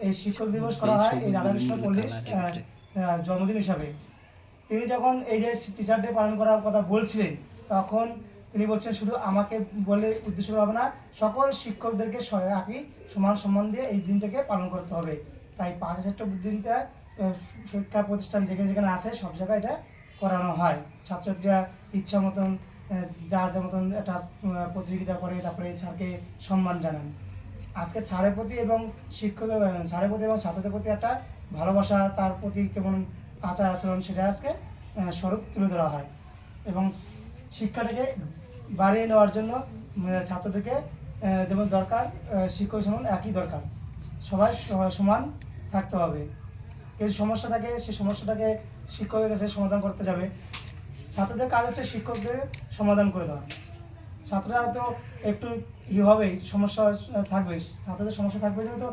এই শিক্ষক দিবস করা হয় এই রাধাকৃষ্ণ পল্লীর জন্মদিন হিসাবে। তিনি যখন এই যে টিচার ডে পালন করার কথা বলছিলেন, তখন তিনি বলছেন শুধু আমাকে বলে উদ্দেশ্য হবে না, সকল শিক্ষকদেরকে একই সমান সম্মান দিয়ে এই দিনটাকে পালন করতে হবে। তাই 5 সেপ্টেম্বর দিনটা শিক্ষা প্রতিষ্ঠান যেখানে যেখানে আছে সব জায়গায় এটা করানো হয়। ছাত্রছাত্রীরা ইচ্ছা মতন যার মতন একটা প্রতিযোগিতা করে, তারপরে স্যারকে সম্মান জানান। আজকে স্যারের প্রতি এবং স্যারের প্রতি এবং ছাত্রদের প্রতি একটা ভালোবাসা, তার প্রতি কেমন আচার আচরণ, সেটা আজকে স্বরূপ তুলে ধরা হয়। এবং শিক্ষাটাকে বাড়িয়ে নেওয়ার জন্য ছাত্রদেরকে যেমন দরকার, শিক্ষক যেমন একই দরকার, সবাই সমান থাকতে হবে। কেউ সমস্যা থাকে সেই সমস্যাটাকে শিক্ষকের কাছে সমাধান করতে যাবে। ছাত্রদের কাজ হচ্ছে শিক্ষকদের সমাধান করে দেওয়া। ছাত্ররা তো একটু হবেই, সমস্যা থাকবেই, ছাত্রদের সমস্যা থাকবে, যেহেতু